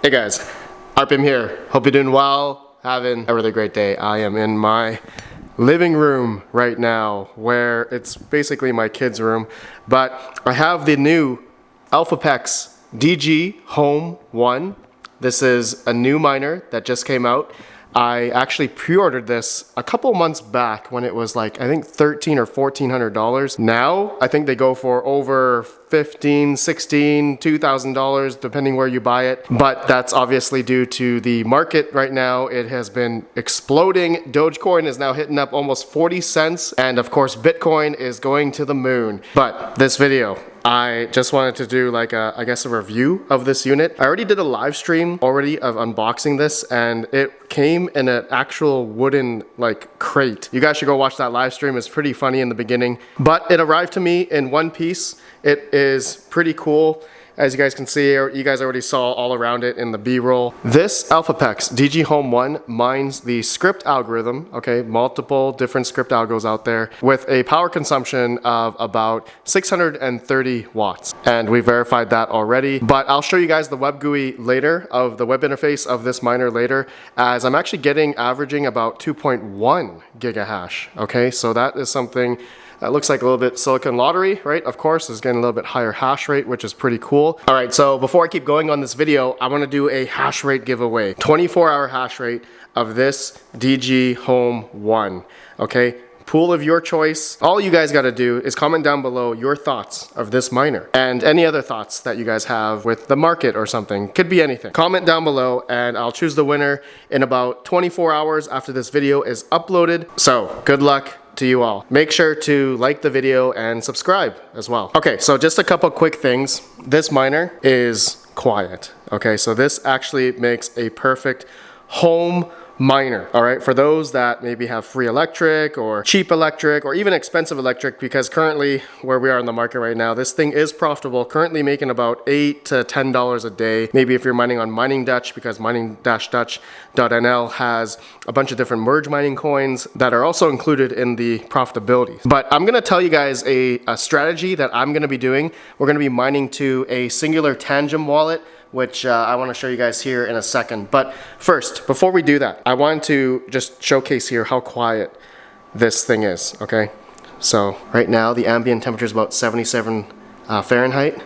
Hey guys, RPM here. Hope you're doing well, having a really great day. I am in my living room right now, where it's basically my kids' room, but I have the new Elphapex DG Home 1. This is a new miner that just came out. I actually pre-ordered this a couple months back when it was like, I think $1,300 or $1,400. Now, I think they go for over $15,000, $16,000, $2,000, depending where you buy it. But that's obviously due to the market right now. It has been exploding. Dogecoin is now hitting up almost 40 cents. And of course, Bitcoin is going to the moon. But this video, I just wanted to do like I guess a review of this unit. I already did a live stream already of unboxing this, and it came in an actual wooden like crate. You guys should go watch that live stream. It's pretty funny in the beginning, but it arrived to me in one piece. It is pretty cool. As you guys can see, you guys already saw all around it in the B-roll. This Elphapex DG Home 1 mines the script algorithm, okay, multiple different script algos out there, with a power consumption of about 630 watts. And we verified that already, but I'll show you guys the web GUI later, of the web interface of this miner later, as I'm actually averaging about 2.1 gigahash, okay? So that is something that looks like a little bit Silicon Lottery, right? Of course, it's getting a little bit higher hash rate, which is pretty cool. All right, so before I keep going on this video, I wanna do a hash rate giveaway. 24-hour hash rate of this DG Home 1, okay? Pool of your choice. All you guys gotta do is comment down below your thoughts of this miner and any other thoughts that you guys have with the market or something. Could be anything. Comment down below and I'll choose the winner in about 24 hours after this video is uploaded. So good luck to you all. Make sure to like the video and subscribe as well. Okay, so just a couple quick things. This miner is quiet. Okay, so this actually makes a perfect home miner, all right, for those that maybe have free electric or cheap electric or even expensive electric, because currently where we are in the market right now, this thing is profitable, currently making about $8 to $10 a day. Maybe if you're mining on Mining Dutch, because mining-dutch.nl has a bunch of different merge mining coins that are also included in the profitability. But I'm gonna tell you guys a strategy that I'm gonna be doing. We're gonna be mining to a singular Tangem wallet, which I want to show you guys here in a second. But first, before we do that, I want to just showcase here how quiet this thing is, okay? So right now, the ambient temperature is about 77 Fahrenheit,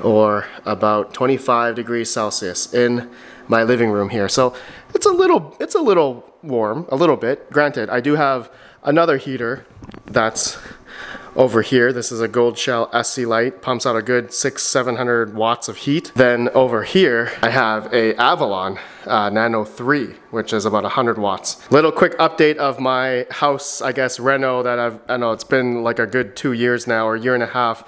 or about 25 degrees Celsius in my living room here. So it's a little warm, a little bit. Granted, I do have another heater that's over here. This is a Gold Shell SC Lite, pumps out a good 600-700 watts of heat. Then over here, I have a Avalon Nano 3, which is about 100 watts. Little quick update of my house, I guess, reno that I know it's been like a good 2 years now, or a year and a half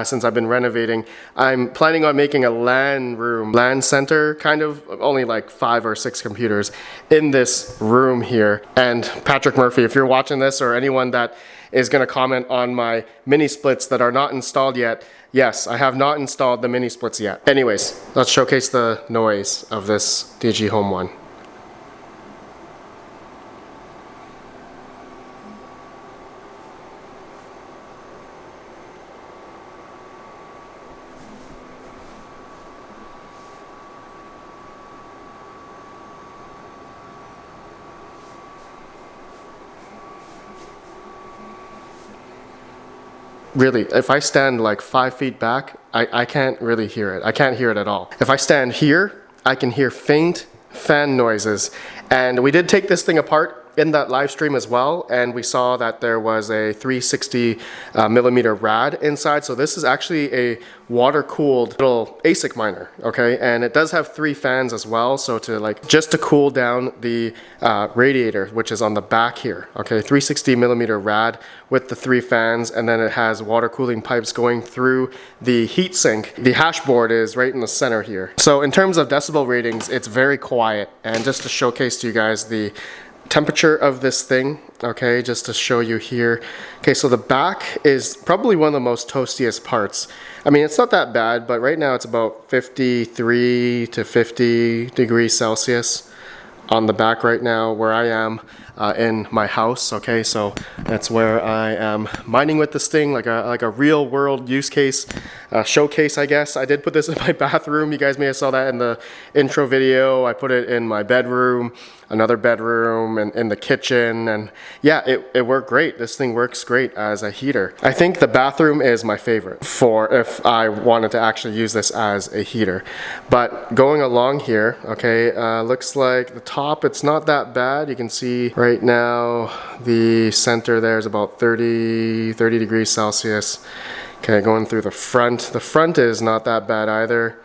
since I've been renovating. I'm planning on making a LAN center, kind of, only like 5 or 6 computers in this room here. And Patrick Murphy, if you're watching this, or anyone that is going to comment on my mini splits that are not installed yet, yes, I have not installed the mini splits yet. Anyways, let's showcase the noise of this DG Home 1. Really, if I stand like 5 feet back, I can't really hear it. I can't hear it at all. If I stand here, I can hear faint fan noises. And we did take this thing apart in that live stream as well, and we saw that there was a 360 millimeter rad inside. So this is actually a water-cooled little ASIC miner, okay? And it does have 3 fans as well, so just to cool down the radiator, which is on the back here, okay? 360 millimeter rad with the 3 fans, and then it has water cooling pipes going through the heatsink. The hash board is right in the center here. So in terms of decibel ratings, it's very quiet. And just to showcase to you guys the temperature of this thing, okay, just to show you here. Okay, so the back is probably one of the most toastiest parts. I mean, it's not that bad, but right now it's about 53 to 50 degrees Celsius on the back right now where I am. in my house. Okay, so that's where I am mining with this thing, like a real world use case, showcase, I guess. I did put this in my bathroom. You guys may have saw that in the intro video. I put it in my bedroom, another bedroom, and in the kitchen, and yeah, it worked great. This thing works great as a heater. I think the bathroom is my favorite for if I wanted to actually use this as a heater. But going along here, okay, looks like the top, it's not that bad. You can see right now the center there is about 30 degrees Celsius. Okay, going through the front is not that bad either.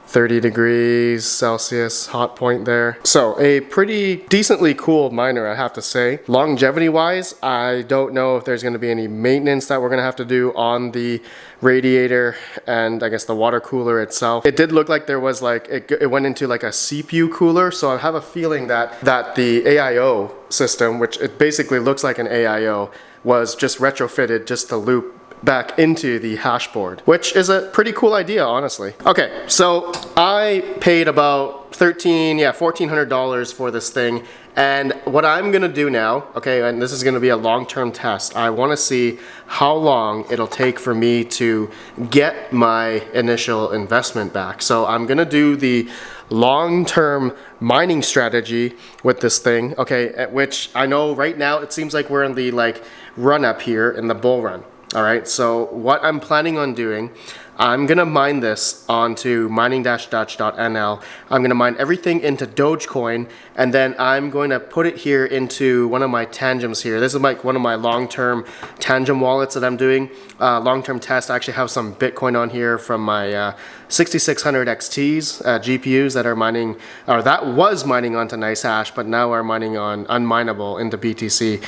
30 degrees Celsius hot point there. So a pretty decently cool miner, I have to say. Longevity wise, I don't know if there's going to be any maintenance that we're going to have to do on the radiator and I guess the water cooler itself. It did look like there was like, it went into like a CPU cooler, so I have a feeling that the AIO system, which it basically looks like an AIO, was just retrofitted just to loop back into the hash board, which is a pretty cool idea, honestly. Okay, so I paid about $1,400 for this thing, and what I'm gonna do now, okay, and this is gonna be a long-term test. I wanna see how long it'll take for me to get my initial investment back. So I'm gonna do the long-term mining strategy with this thing, okay, at which I know right now it seems like we're in the like run up here in the bull run. All right, so what I'm planning on doing, I'm gonna mine this onto mining-dutch.nl. I'm gonna mine everything into Dogecoin, and then I'm going to put it here into one of my Tangems here. This is like one of my long-term Tangem wallets that I'm doing. Long-term test. I actually have some Bitcoin on here from my 6600 XTs GPUs that are mining, or that was mining onto NiceHash, but now are mining on unminable into BTC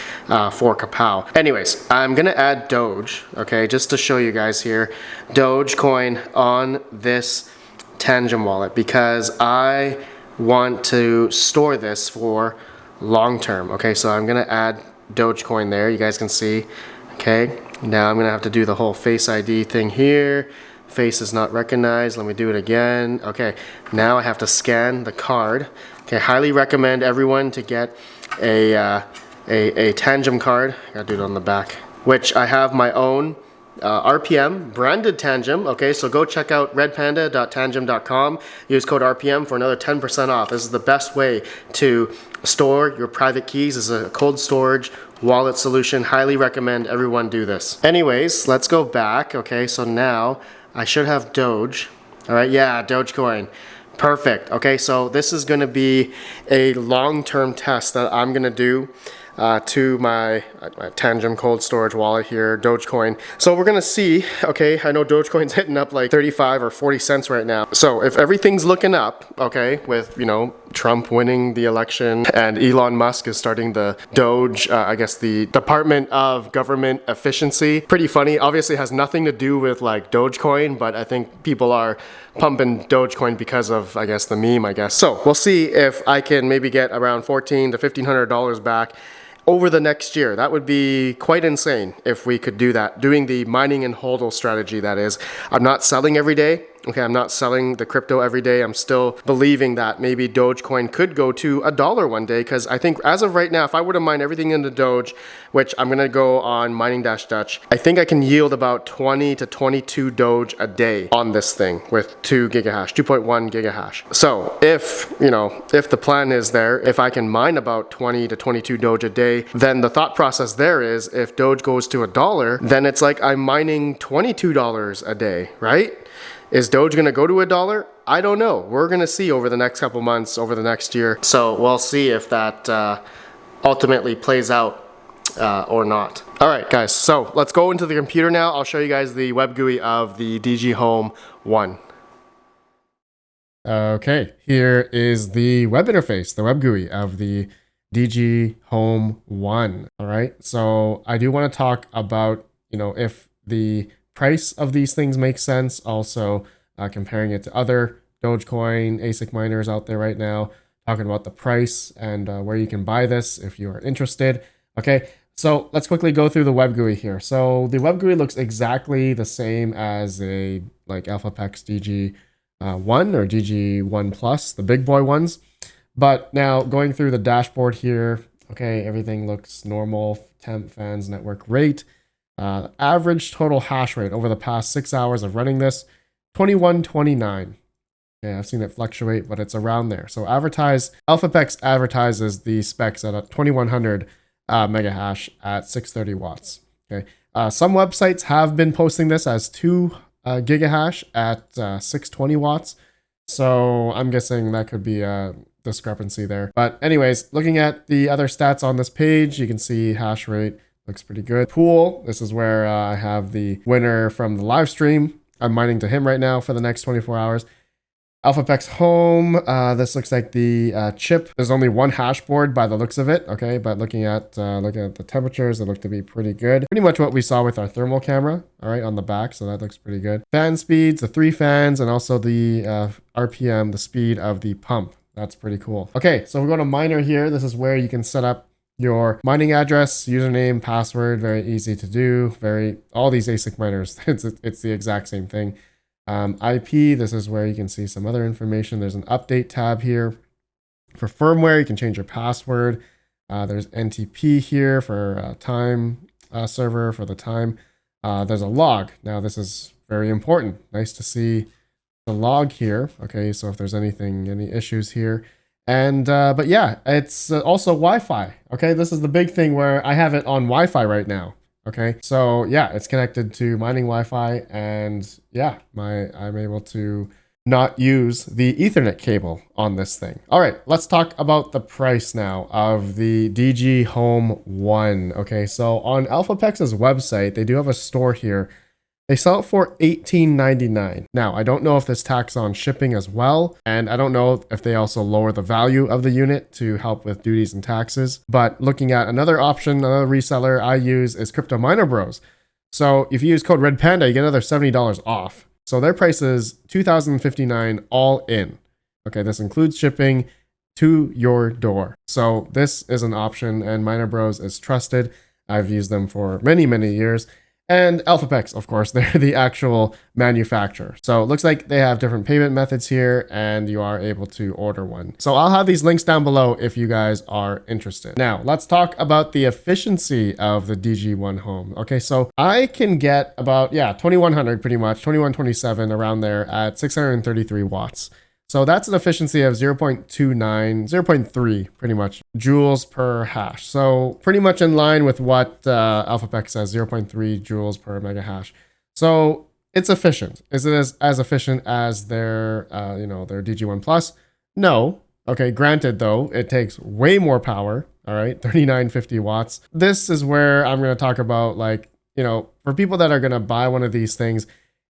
for Kapow. Anyways, I'm gonna add Doge, okay, just to show you guys here, Dogecoin on this Tangem wallet because I want to store this for long term. Okay, so I'm gonna add Dogecoin there. You guys can see. Okay, now I'm gonna have to do the whole Face ID thing here. Face is not recognized. Let me do it again. Okay, now I have to scan the card. Okay, highly recommend everyone to get a Tangem card. I gotta do it on the back, which I have my own RPM branded Tangem. Okay, so go check out redpanda.tangem.com. Use code RPM for another 10% off. This is the best way to store your private keys. This is a cold storage wallet solution. Highly recommend everyone do this. Anyways, let's go back. Okay, so now I should have Doge. All right, yeah, Dogecoin. Perfect. Okay, so this is going to be a long-term test that I'm going to do to my Tangem cold storage wallet here, Dogecoin. So we're gonna see, okay, I know Dogecoin's hitting up like 35 or 40 cents right now. So if everything's looking up, okay, with, you know, Trump winning the election and Elon Musk is starting the Doge, I guess the Department of Government Efficiency. Pretty funny. Obviously has nothing to do with like Dogecoin, but I think people are pumping Dogecoin because of, I guess, the meme, I guess. So we'll see if I can maybe get around $1,400 to $1,500 back over the next year. That would be quite insane if we could do that. Doing the mining and hodl strategy, that is. I'm not selling every day. Okay, I'm not selling the crypto every day. I'm still believing that maybe Dogecoin could go to $1 one day, because I think as of right now, if I were to mine everything into Doge, which I'm gonna go on mining-dutch, I think I can yield about 20 to 22 Doge a day on this thing with 2 gigahash, 2.1 gigahash. So if, you know, if the plan is there, if I can mine about 20 to 22 Doge a day, then the thought process there is if Doge goes to $1, then it's like I'm mining $22 a day, right? Is Doge gonna go to $1? I don't know. We're gonna see over the next couple months, over the next year. So we'll see if that ultimately plays out or not. All right, guys, so let's go into the computer now. I'll show you guys the web GUI of the DG Home 1. Okay, here is the web interface, the web GUI of the DG Home 1. All right, so I do want to talk about, you know, if the price of these things makes sense, also comparing it to other Dogecoin ASIC miners out there right now, talking about the price and where you can buy this if you are interested. Okay, so let's quickly go through the web GUI here. So the web GUI looks exactly the same as a like Elphapex DG 1 or DG 1 Plus, the big boy ones. But now going through the dashboard here, Okay, everything looks normal. Temp, fans, network rate. Average total hash rate over the past 6 hours of running this, 2129. Okay, I've seen it fluctuate, but it's around there. So Elphapex advertises the specs at a 2100 mega hash at 630 watts. Okay, some websites have been posting this as 2 gigahash at 620 watts. So I'm guessing that could be a discrepancy there. But anyways, looking at the other stats on this page, you can see hash rate looks pretty good. Pool, this is where I have the winner from the live stream. I'm mining to him right now for the next 24 hours. Elphapex Home, this looks like the chip. There's only one hash board by the looks of it, okay? But looking at the temperatures, they look to be pretty good. Pretty much what we saw with our thermal camera, all right, on the back, so that looks pretty good. Fan speeds, the 3 fans, and also the RPM, the speed of the pump. That's pretty cool. Okay, so we're going to miner here. This is where you can set up your mining address, username, password, very easy to do. All these ASIC miners, it's the exact same thing. IP, this is where you can see some other information. There's an update tab here. For firmware, you can change your password. There's NTP here for time server for the time. There's a log. Now this is very important. Nice to see the log here. Okay, so if there's any issues here. And but yeah, it's also Wi-Fi. Okay, this is the big thing where I have it on Wi-Fi right now. Okay, so yeah, it's connected to mining Wi-Fi, and yeah, I'm able to not use the Ethernet cable on this thing. All right, let's talk about the price now of the DG Home 1. Okay, so on Elphapex's website, they do have a store here. They sell it for $18.99. Now, I don't know if this tax on shipping as well, and I don't know if they also lower the value of the unit to help with duties and taxes. But looking at another option, another reseller I use is Crypto Miner Bros. So if you use code RedPanda, you get another $70 off. So their price is $2,059 all in. Okay, this includes shipping to your door. So this is an option, and Miner Bros is trusted. I've used them for many, many years. And Elphapex, of course, they're the actual manufacturer. So it looks like they have different payment methods here, and you are able to order one. So I'll have these links down below if you guys are interested. Now, let's talk about the efficiency of the DG1 Home. Okay, so I can get about, 2100 pretty much, 2127 around there at 633 watts. So that's an efficiency of 0.29, 0.3 pretty much joules per hash. So pretty much in line with what Elphapex says, 0.3 joules per mega hash. So it's efficient. Is it as efficient as their DG1 Plus? No. Okay, granted though, it takes way more power. All right, 3950 watts. This is where I'm going to talk about, like, for people that are going to buy one of these things,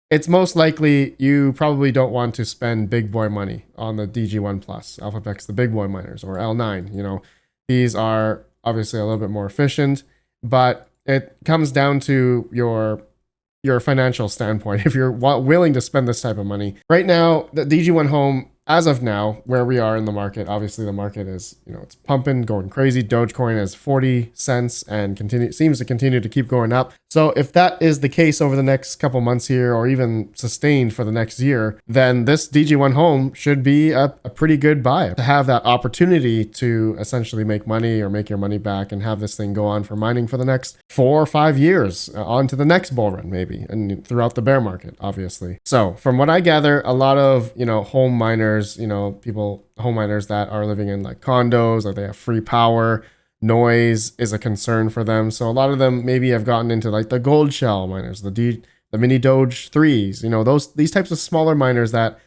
it's most likely you probably don't want to spend big boy money on the DG1 Plus, Elphapex, the big boy miners, or L9. These are obviously a little bit more efficient, but it comes down to your financial standpoint. If you're willing to spend this type of money right now, the DG1 Home, as of now, where we are in the market, obviously the market is, it's pumping, going crazy. Dogecoin is 40 cents and seems to continue to keep going up. So if that is the case over the next couple months here, or even sustained for the next year, then this DG1 Home should be a pretty good buy. To have that opportunity to essentially make money or make your money back and have this thing go on for mining for the next 4 or 5 years, on to the next bull run maybe, and throughout the bear market, obviously. So from what I gather, a lot of, home miners, home miners that are living in like condos, or they have free power, noise is a concern for them. So a lot of them maybe have gotten into like the gold shell miners, the mini Doge 3s, these types of smaller miners that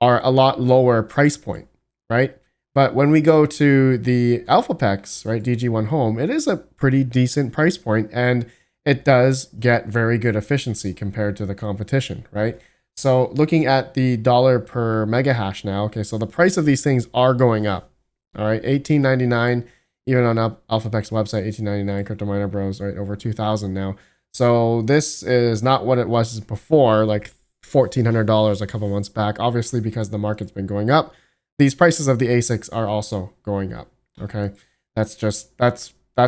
are a lot lower price point, right? But when we go to the Elphapex, right, DG1 Home, it is a pretty decent price point, and it does get very good efficiency compared to the competition, right? So looking at the dollar per mega hash now, okay, so the price of these things are going up, all right, $18.99, even on Elphapex website, $18.99, Crypto Miner Bros, right, over 2,000 now. So this is not what it was before, like $1,400 a couple months back, obviously because the market's been going up. These prices of the ASICs are also going up, okay? That's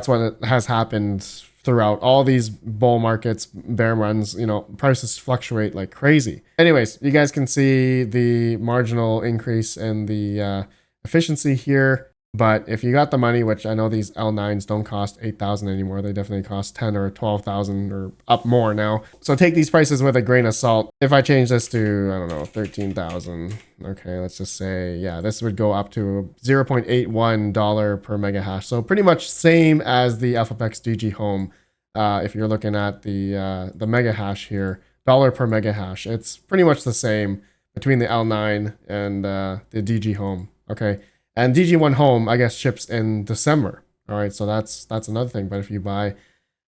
what has happened throughout all these bull markets, bear runs. Prices fluctuate like crazy. Anyways, you guys can see the marginal increase in the efficiency here. But if you got the money, which I know these L9s don't cost 8,000 anymore, they definitely cost 10 or 12,000 or up more now. So take these prices with a grain of salt. If I change this to, I don't know, 13,000, okay, let's just say, yeah, this would go up to $0.81 per mega hash. So pretty much same as the Elphapex DG Home. If you're looking at the mega hash here, dollar per mega hash, it's pretty much the same between the L9 and the DG Home, okay? And DG1 Home, I guess, ships in December. All right, so that's another thing. But if you buy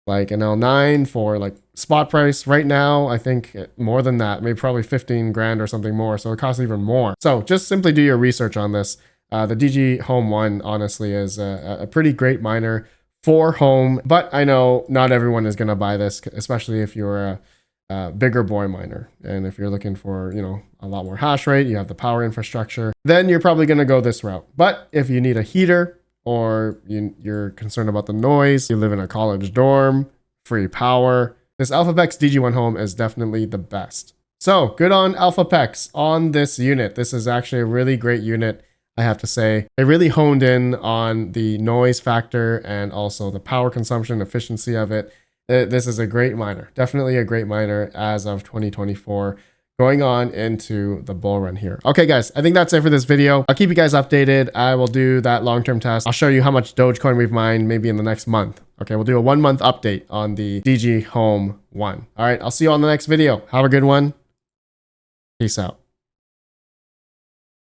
like an L9 for like spot price right now, I think more than that, maybe probably 15 grand or something more. So it costs even more. So just simply do your research on this. The DG Home 1, honestly, is a pretty great miner for home. But I know not everyone is going to buy this, especially if you're a bigger boy miner. And if you're looking for, you know, a lot more hash rate, you have the power infrastructure, then you're probably going to go this route. But if you need a heater or you're concerned about the noise, you live in a college dorm, free power, this Elphapex DG1 Home is definitely the best. So good on Elphapex on this unit. This is actually a really great unit, I have to say. They really honed in on the noise factor and also the power consumption efficiency of it. This is a great miner, definitely a great miner as of 2024, going on into the bull run here. Okay, guys, I think that's it for this video. I'll keep you guys updated. I will do that long-term test. I'll show you how much Dogecoin we've mined maybe in the next month. Okay, we'll do a 1-month update on the DG Home 1. All right, I'll see you on the next video. Have a good one. Peace out.